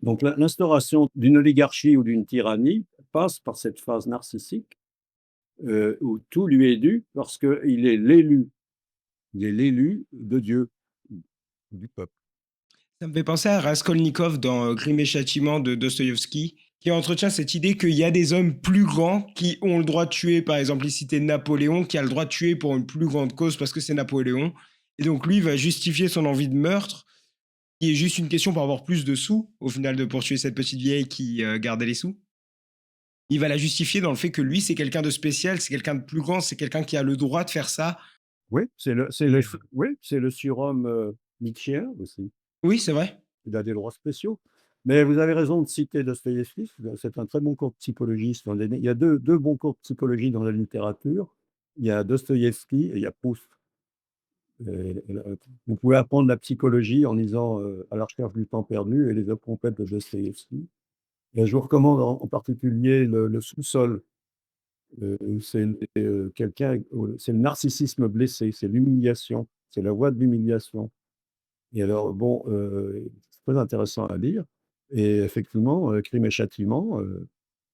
Donc l'instauration d'une oligarchie ou d'une tyrannie passe par cette phase narcissique, où tout lui est dû parce qu'il est l'élu. Il est l'élu de Dieu, du peuple. Ça me fait penser à Raskolnikov dans Crime et Châtiment de Dostoïevski, qui entretient cette idée qu'il y a des hommes plus grands qui ont le droit de tuer. Par exemple, il citait Napoléon, qui a le droit de tuer pour une plus grande cause parce que c'est Napoléon. Et donc lui va justifier son envie de meurtre, qui est juste une question pour avoir plus de sous, au final, de poursuivre cette petite vieille qui gardait les sous. Il va la justifier dans le fait que lui, c'est quelqu'un de spécial, c'est quelqu'un de plus grand, c'est quelqu'un qui a le droit de faire ça. Oui, Et, c'est le surhomme, nietzschéen aussi. oui, c'est vrai. Il a des droits spéciaux. Mais vous avez raison de citer Dostoïevski, c'est un très bon cours de psychologie. Il y a deux bons cours de psychologie dans la littérature. Il y a Dostoïevski et il y a Proust. Vous pouvez apprendre la psychologie en lisant, À la recherche du temps perdu et Les œuvres complètes de Dostoïevski. Et je vous recommande en particulier le sous-sol. C'est c'est le narcissisme blessé, c'est l'humiliation, c'est la voie de l'humiliation. Et alors bon, c'est très intéressant à lire et effectivement, Crime et Châtiment,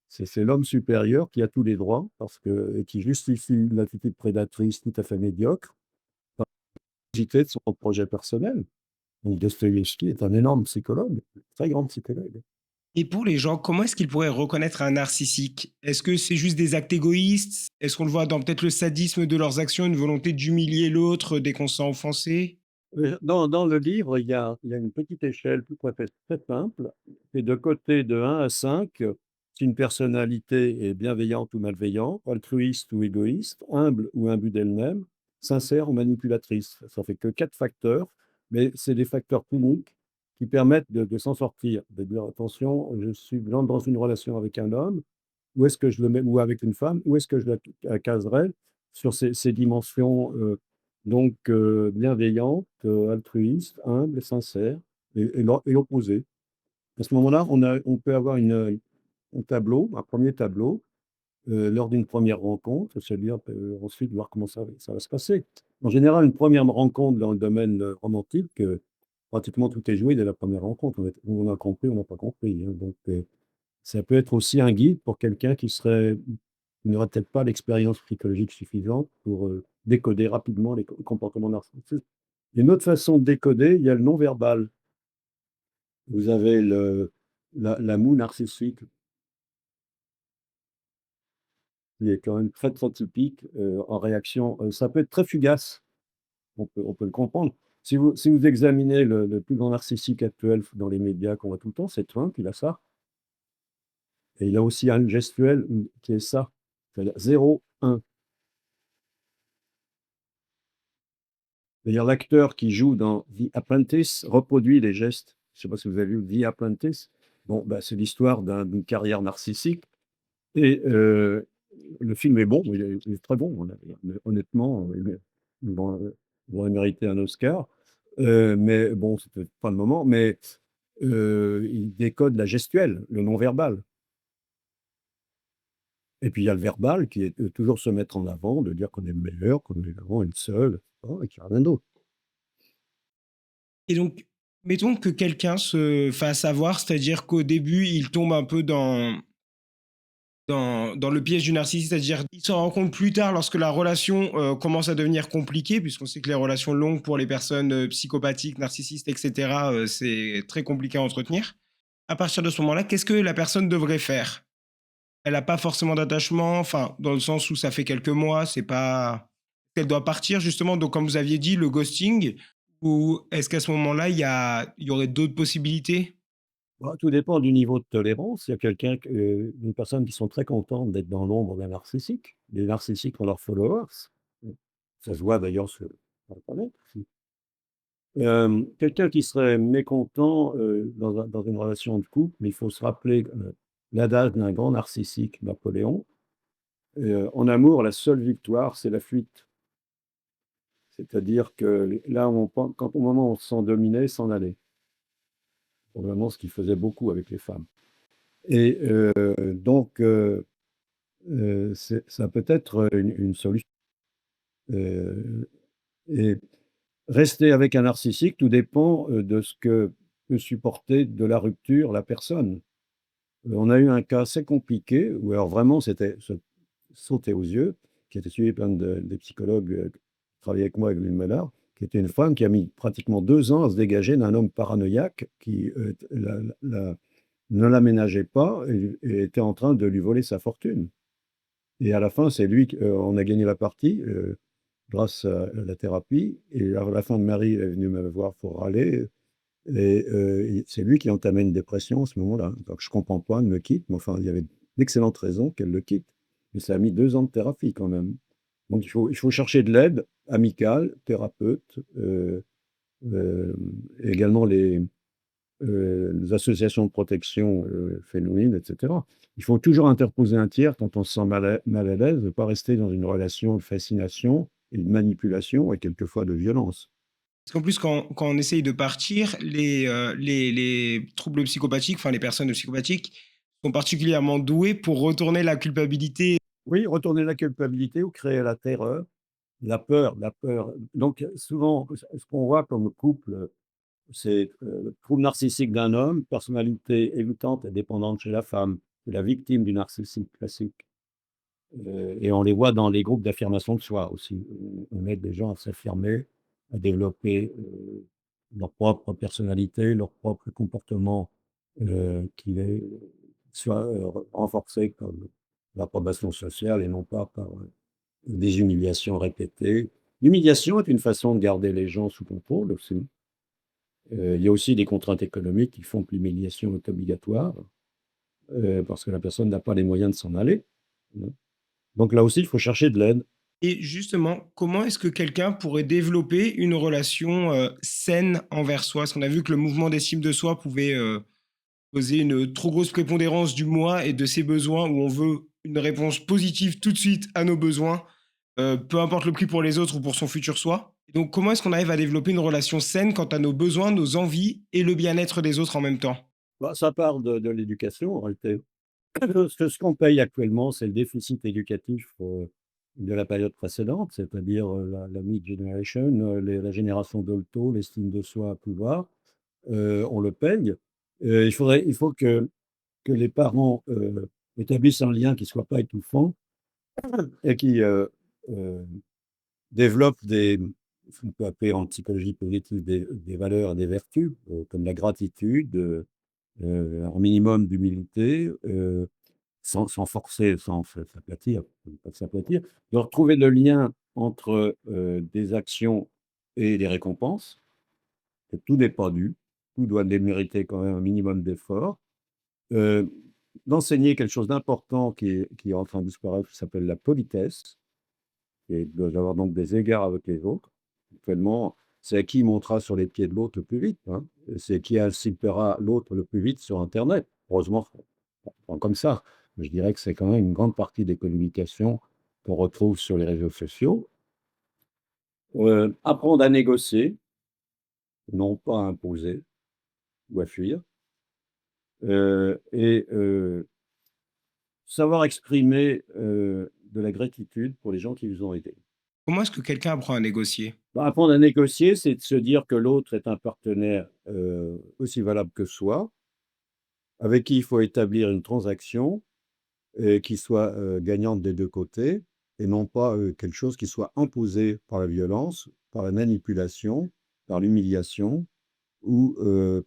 c'est l'homme supérieur qui a tous les droits parce que et qui justifie une attitude prédatrice tout à fait médiocre par l'utilité de son projet personnel. Donc Dostoïevski est un énorme psychologue, très grand psychologue. Et pour les gens, comment est-ce qu'ils pourraient reconnaître un narcissique? Est-ce que c'est juste des actes égoïstes? Est-ce qu'on le voit dans peut-être le sadisme de leurs actions, une volonté d'humilier l'autre dès qu'on se sent offensé? Dans le livre, il y a une petite échelle tout à fait très simple et de côté de 1 à 5, si une personnalité est bienveillante ou malveillante, altruiste ou égoïste, humble ou imbue d'elle-même, sincère ou manipulatrice. Ça fait que 4 facteurs, mais c'est des facteurs cliniques qui permettent de s'en sortir, de dire: «Attention, j'entre dans une relation avec un homme, où est-ce que je le mets ou avec une femme, où est-ce que je la caserais sur ces dimensions, bienveillante, altruiste, humble, sincère et l'opposé. À ce moment-là, on peut avoir un tableau, un premier tableau, lors d'une première rencontre, c'est-à-dire, ensuite voir comment ça va se passer. En général, une première rencontre dans le domaine, romantique, pratiquement tout est joué dès la première rencontre. On a compris, on n'a pas compris, hein, ça peut être aussi un guide pour quelqu'un qui n'aurait peut-être pas l'expérience psychologique suffisante pour, décoder rapidement les comportements narcissiques. Une autre façon de décoder, il y a le non-verbal. Vous avez la moue narcissique qui est quand même très, très typique, en réaction, ça peut être très fugace, on peut le comprendre. Si vous examinez le plus grand narcissique actuel dans les médias qu'on voit tout le temps, c'est Trump, il a ça et il a aussi un gestuel, qui est ça, c'est-à-dire 0-1. C'est-à-dire l'acteur qui joue dans The Apprentice reproduit les gestes. Je ne sais pas si vous avez vu The Apprentice? Bon, bah, c'est l'histoire d'une carrière narcissique et le film est bon, il est très bon, honnêtement, il aurait mérité un Oscar, mais bon, c'était pas le moment, mais il décode la gestuelle, le non-verbal et puis il y a le verbal qui est de toujours se mettre en avant, de dire qu'on est le meilleur, qu'on est vraiment une seule, et qu'il y a rien d'autre. Et donc, mettons que quelqu'un se fasse avoir, c'est-à-dire qu'au début, il tombe un peu dans le piège du narcissisme, c'est-à-dire il s'en rend compte plus tard lorsque la relation commence à devenir compliquée, puisqu'on sait que les relations longues pour les personnes psychopathiques, narcissistes, etc., c'est très compliqué à entretenir. À partir de ce moment-là, qu'est-ce que la personne devrait faire? Elle n'a pas forcément d'attachement, enfin, dans le sens où ça fait quelques mois, c'est pas... Elle doit partir justement, donc comme vous aviez dit, le ghosting, ou est-ce qu'à ce moment-là, il y aurait d'autres possibilités? Bah, tout dépend du niveau de tolérance. Il y a des personnes qui sont très contentes d'être dans l'ombre d'un narcissique. Les narcissiques ont leurs followers. Ça se voit d'ailleurs sur internet aussi. Quelqu'un qui serait mécontent, dans une relation de couple, mais il faut se rappeler, l'adage d'un grand narcissique, Napoléon, en amour, la seule victoire, c'est la fuite. C'est-à-dire que là où on pen quand au moment où on se sent dominé, s'en aller. Probablement ce qu'il faisait beaucoup avec les femmes et donc ça peut être une solution, heu et rester avec un narcissique, tout dépend, de ce que peut supporter de la rupture la personne. On a eu un cas assez compliqué où alors vraiment c'était se sautait aux yeux, qui était suivi par des psychologues, qui travaillaient avec moi avec Louise Ménard, qui était une femme qui a mis pratiquement 2 ans à se dégager d'un homme paranoïaque qui, ne la ménageait pas et était en train de lui voler sa fortune et à la fin, c'est lui q on a gagné la partie, grâce à la thérapie et à la fin, Marie est venue me voir pour râler et c'est lui qui a entamé une dépression à ce moment-là. Donc je comprends pas, elle me quitte, mais enfin, il y avait d'excellentes raisons qu'elle le quitte. Mais ça a mis 2 ans de thérapie quand même. Donc il faut chercher de l'aide amicale, thérapeute, également les associations de protection, féminine et cetera. Il faut toujours interposer un tiers quand on se sent mal à l'aise, ne pas rester dans une relation de fascination et de manipulation et quelquefois de violence. Parce qu'en plus, quand on essaye de partir, les troubles psychopathiques, enfin les personnes psychopathiques, sont particulièrement douées pour retourner la culpabilité. Oui, retourner la culpabilité ou créer la terreur, la peur. Donc souvent, ce qu'on voit comme couple, c'est, trouble narcissique d'un homme, personnalité évitante et dépendante chez la femme. C'est la victime du narcissique classique. Et on les voit dans les groupes d'affirmation de soi aussi, où on aide les gens à s'affirmer, à développer, leur propre personnalité, leur propre comportement, qui les soit, renforcé par l'approbation sociale et non pas par, des humiliations répétées. L'humiliation est une façon de garder les gens sous contrôle aussi. Il y a aussi des contraintes économiques qui font que l'humiliation est obligatoire, parce que la personne n'a pas les moyens de s'en aller, mmh. Donc là aussi, il faut chercher de l'aide. Et justement, comment est-ce que quelqu'un pourrait développer une relation saine envers soi? Parce qu'on a vu que le mouvement d'estime de soi pouvait poser une trop grosse prépondérance du moi et de ses besoins, où on veut une réponse positive tout de suite à nos besoins, peu importe le prix pour les autres ou pour son futur soi. Donc, comment est-ce qu'on arrive à développer une relation saine quant à nos besoins, nos envies et le bien-être des autres en même temps? Bah, ça part de l'éducation en réalité. Ce qu'on paye actuellement, c'est le déficit éducatif, de la période précédente, c'est-à-dire, la mid generation, la génération Dolto, l'estime de soi à tout va, on le paye. Il faut que les parents, établissent un lien qui ne soit pas étouffant et qui, développe ce qu'on peut appeler en psychologie positive des valeurs et des vertus, comme la gratitude, un minimum d'humilité, sans forcer, sans s'aplatir, faut pas s'aplatir, de retrouver le lien entre, des actions et des récompenses, que tout n'est pas dû, tout doit les mériter quand même un minimum d'effort, heu, d'enseigner quelque chose d'important qui est en train de disparaître, qui s'appelle la politesse. Et doit avoir donc des égards avec les autres. Actuellement, c'est qui montera sur les pieds de l'autre le plus vite, hein. C'est qui insultera l'autre le plus vite sur internet. Heureusement, on prend comme ça. Mais je dirais que c'est quand même une grande partie des communications qu'on retrouve sur les réseaux sociaux. Apprendre à négocier, non pas à imposer ou à fuir, et savoir exprimer, de la gratitude pour les gens qui vous ont aidé. Comment est-ce que quelqu'un apprend à négocier? Bah, apprendre à négocier, c'est de se dire que l'autre est un partenaire, aussi valable que soi, avec qui il faut établir une transaction, qui soit, gagnante des 2 côtés et non pas, quelque chose qui soit imposé par la violence, par la manipulation, par l'humiliation ou,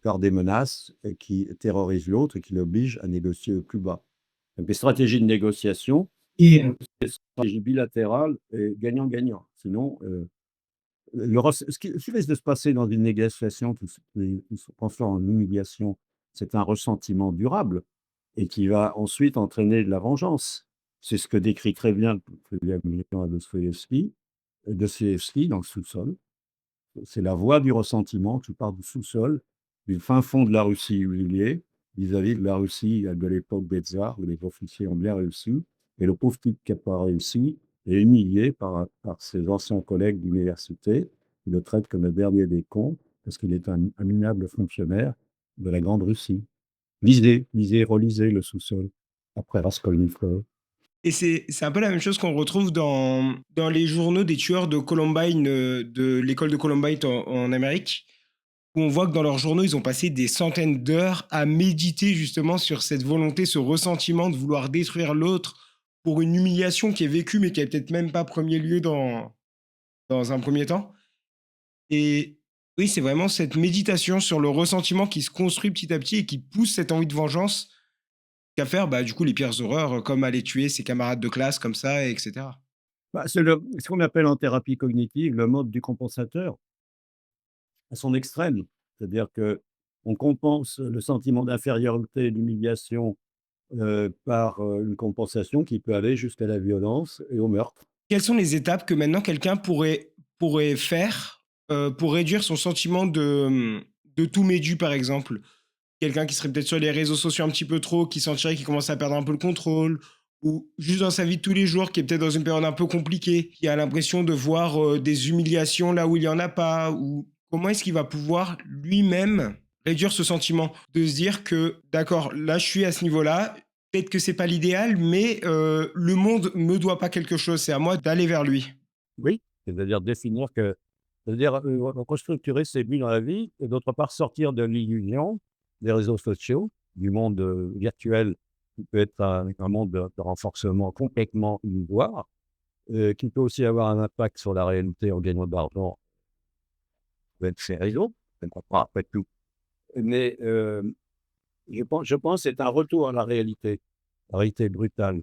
par des menaces, qui terrorisent l'autre et qui l'obligent à négocier au plus bas. Donc des stratégies de négociation et des stratégies bilatérales et gagnant-gagnant. Sinon, ce qui risque de se passer dans une négociation qui se transforme en humiliation, c'est un ressentiment durable et qui va ensuite entraîner de la vengeance. C'est ce que décrit très bien Dostoïevski dans Le Sous-sol. C'est la voie du ressentiment qui part du sous-sol, du fin fond de la Russie humiliée, vis-à-vis de la Russie de l'époque des tsars, où les officiers ont bien réussi, et le pauvre type qui n'a pas réussi est humilié par ses anciens collègues d'université, qui le traitent comme le dernier des cons, parce qu'il est un minable fonctionnaire de la Grande Russie. Lisez, relisez le sous-sol, après Raskolnikov. Et c'est un peu la même chose qu'on retrouve dans les journaux des tueurs de Columbine, de l'école de Columbine en Amérique, où on voit que dans leurs journaux, ils ont passé des centaines d'heures à méditer justement sur cette volonté, ce ressentiment de vouloir détruire l'autre pour une humiliation qui est vécue, mais qui n'a peut-être même pas premier lieu dans un premier temps. Et oui, c'est vraiment cette méditation sur le ressentiment qui se construit petit à petit et qui pousse cette envie de vengeance qu'à faire, bah, du coup, les pires horreurs, comme aller tuer ses camarades de classe comme ça, et etc. Bah, c'est ce qu'on appelle en thérapie cognitive le mode du compensateur à son extrême. C'est-à-dire qu'on compense le sentiment d'infériorité, d'humiliation, par, une compensation qui peut aller jusqu'à la violence et au meurtre. Quelles sont les étapes que maintenant quelqu'un pourrait faire pour réduire son sentiment de tout m'est dû, par exemple? Quelqu'un qui serait peut-être sur les réseaux sociaux un petit peu trop, qui sentirait qu'il commence à perdre un peu le contrôle, ou juste dans sa vie de tous les jours, qui est peut-être dans une période un peu compliquée, qui a l'impression de voir des humiliations là où il n'y en a pas, ou comment est-ce qu'il va pouvoir lui-même réduire ce sentiment, de se dire que d'accord, là je suis à ce niveau-là, peut-être que c'est pas l'idéal, mais le monde me doit pas quelque chose, c'est à moi d'aller vers lui. Oui, c'est-à-dire définir que c'est-à-dire, restructurer ses buts dans la vie et d'autre part sortir de l'illusion des réseaux sociaux, du monde, virtuel qui peut être un monde de renforcement complètement illusoire, qui peut aussi avoir un impact sur la réalité en gagnant de l'argent avec ces réseaux, pas après tout. Mais, je pense que c'est un retour à la réalité brutale.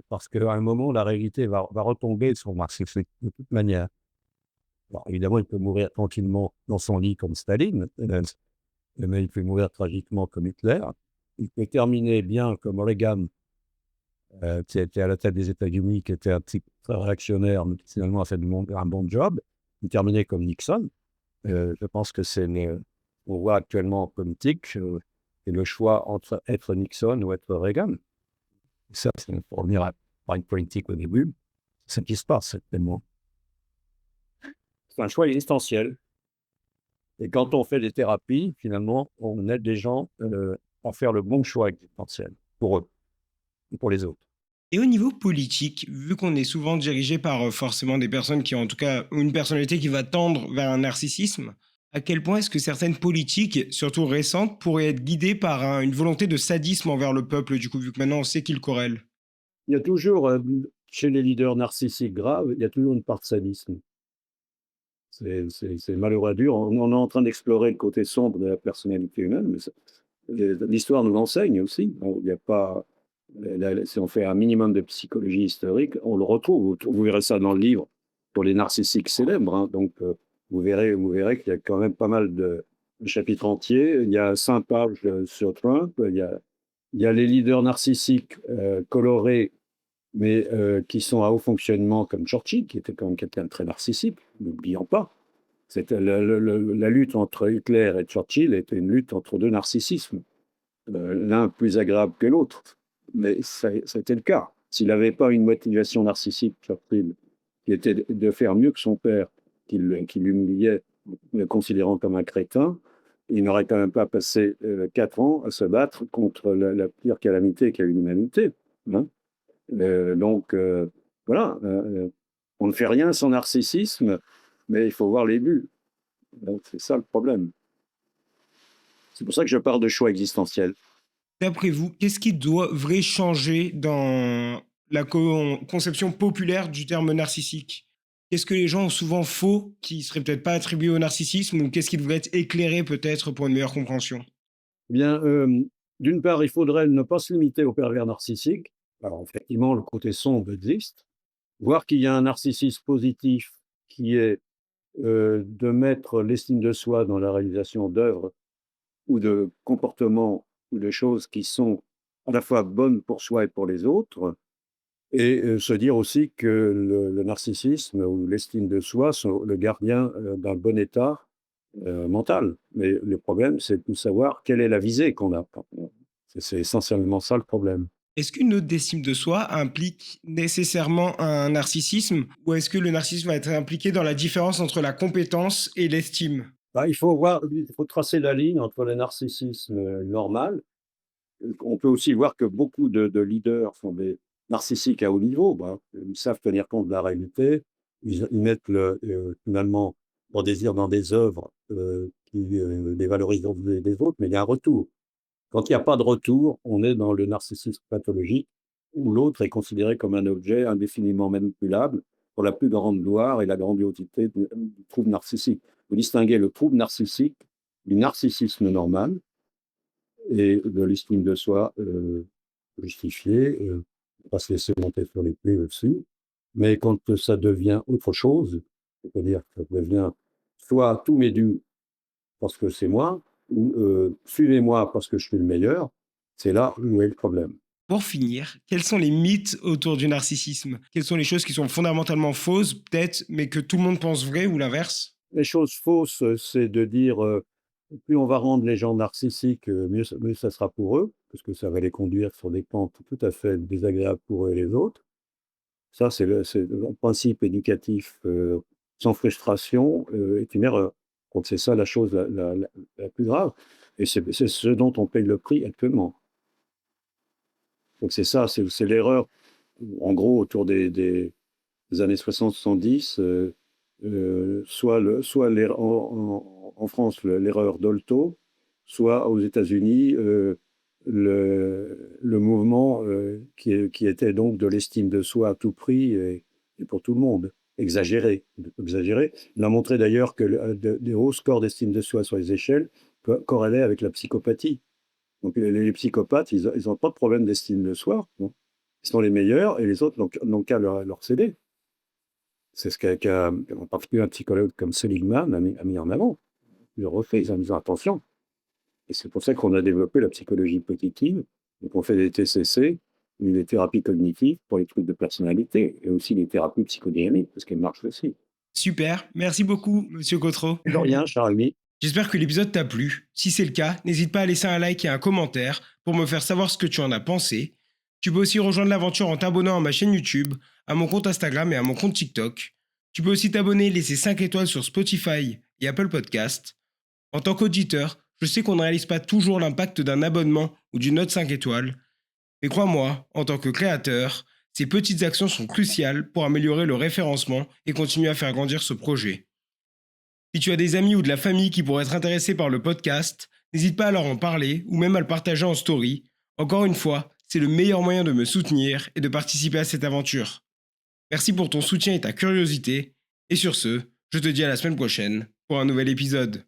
Parce qu'à un moment, la réalité va retomber sur Marx-Leslie, de toute manière. Bon, évidemment, il peut mourir tranquillement dans son lit comme Staline, mais il peut mourir tragiquement comme Hitler. Il peut terminer bien comme Reagan, qui était à la tête des États-Unis, qui était un type très réactionnaire, mais qui finalement a fait un bon job. Il peut terminer comme Nixon. Je pense que on voit actuellement en politique, c'est le choix entre être Nixon ou être Reagan. Ça, c'est pour revenir à une politique au début, c'est ce qui se passe actuellement. C'est un choix existentiel. Et quand on fait des thérapies, finalement, on aide les gens, à faire le bon choix existentiel pour eux et pour les autres. Et au niveau politique, vu qu'on est souvent dirigé par forcément des personnes qui ont en tout cas une personnalité qui va tendre vers un narcissisme, à quel point est-ce que certaines politiques, surtout récentes, pourraient être guidées par une volonté de sadisme envers le peuple, du coup, vu que maintenant on sait qu'ils corrèlent? Il y a toujours, chez les leaders narcissiques graves, il y a toujours une part de sadisme. C'est malheureux à dire. On est en train d'explorer le côté sombre de la personnalité humaine, mais l'histoire nous l'enseigne aussi. Il y a pas, si on fait un minimum de psychologie historique, on le retrouve. Vous verrez ça dans le livre pour les narcissiques célèbres, hein. Donc, vous verrez qu'il y a quand même pas mal de chapitres entiers. Il y a 5 pages sur Trump. Il y a les leaders narcissiques colorés, mais qui sont à haut fonctionnement, comme Churchill, qui était quand même quelqu'un de très narcissique, n'oublions pas. C'était la lutte entre Hitler et Churchill était une lutte entre deux narcissismes, l'un plus agréable que l'autre. Mais ça a été le cas. S'il n'avait pas une motivation narcissique, Churchill, qui était de faire mieux que son père, qui l'humiliait, le considérant comme un crétin, il n'aurait quand même pas passé 4 ans à se battre contre la pire calamité qu'a eu l'humanité, hein. Donc, voilà, on ne fait rien sans narcissisme, mais il faut voir les buts. Donc, c'est ça le problème. C'est pour ça que je parle de choix existentiel. D'après vous, qu'est-ce qui devrait changer dans la conception populaire du terme narcissique? Qu'est-ce que les gens ont souvent faux qui serait peut-être pas attribué au narcissisme ou qu'est-ce qui devrait être éclairé peut-être pour une meilleure compréhension? Eh bien, d'une part, il faudrait ne pas se limiter aux pervers narcissiques. Alors, effectivement, le côté sombre existe. Voir qu'il y a un narcissisme positif qui est de mettre l'estime de soi dans la réalisation d'œuvres ou de comportements ou de choses qui sont à la fois bonnes pour soi et pour les autres, et se dire aussi que le narcissisme ou l'estime de soi sont le gardien, d'un bon état, mental. Mais le problème, c'est de savoir quelle est la visée qu'on a. C'est essentiellement ça le problème. Est-ce qu'une haute estime de soi implique nécessairement un narcissisme ou est-ce que le narcissisme va être impliqué dans la différence entre la compétence et l'estime? Bah, il faut tracer la ligne entre le narcissisme, normal. On peut aussi voir que beaucoup de leaders sont des narcissiques à haut niveau. Bah, ils savent tenir compte de la réalité. Ils mettent finalement leur désir dans des œuvres, qui, dévalorisent des autres, mais il y a un retour. Quand il y a pas de retour, on est dans le narcissisme pathologique, où l'autre est considéré comme un objet indéfiniment manipulable pour la plus grande gloire et la grandiosité du trouble narcissique. Vous distinguez le trouble narcissique du narcissisme normal et de l'estime de soi, justifiée, pas se laisser monter sur les pieds aussi. Mais quand ça devient autre chose, c'est-à-dire que ça devient soit tout m'est dû parce que c'est moi, ou suivez-moi parce que je suis le meilleur, c'est là où est le problème. Pour finir, quels sont les mythes autour du narcissisme? Quelles sont les choses qui sont fondamentalement fausses, peut-être, mais que tout le monde pense vraies ou l'inverse? Les choses fausses, c'est de dire, plus on va rendre les gens narcissiques, mieux ça sera pour eux, parce que ça va les conduire sur des pentes tout à fait désagréables pour eux et les autres. Ça, c'est le principe éducatif, sans frustration, est une erreur. Donc c'est ça la chose la plus grave et c'est ce dont on paye le prix actuellement. Donc c'est ça, c'est l'erreur, en gros, autour des années 60-70, soit en France, l'erreur Dolto, soit aux États-Unis, le mouvement, qui était donc de l'estime de soi à tout prix et pour tout le monde. Exagéré, exagéré. Il a montré d'ailleurs que des hauts scores d'estime de soi sur les échelles corrélaient avec la psychopathie. Donc les psychopathes, ils ont pas de problème d'estime de soi, non. Ils sont les meilleurs et les autres n'ont qu'à leur céder. C'est ce en particulier un psychologue comme Seligman a mis en avant. Il le refait, ils ont dit attention. Et c'est pour ça qu'on a développé la psychologie positive. Donc on fait des TCC, des thérapies cognitives pour les troubles de personnalité et aussi les thérapies psychodynamiques parce qu'elles marchent aussi. Super, merci beaucoup, monsieur Gautreau. De rien, Charles. J'espère que l'épisode t'a plu. Si c'est le cas, n'hésite pas à laisser un like et un commentaire pour me faire savoir ce que tu en as pensé. Tu peux aussi rejoindre l'aventure en t'abonnant à ma chaîne YouTube, à mon compte Instagram et à mon compte TikTok. Tu peux aussi t'abonner et laisser 5 étoiles sur Spotify et Apple Podcast. En tant qu'auditeur, je sais qu'on ne réalise pas toujours l'impact d'un abonnement ou d'une note 5 étoiles, mais crois-moi, en tant que créateur, ces petites actions sont cruciales pour améliorer le référencement et continuer à faire grandir ce projet. Si tu as des amis ou de la famille qui pourraient être intéressés par le podcast, n'hésite pas à leur en parler ou même à le partager en story. Encore une fois, c'est le meilleur moyen de me soutenir et de participer à cette aventure. Merci pour ton soutien et ta curiosité. Et sur ce, je te dis à la semaine prochaine pour un nouvel épisode.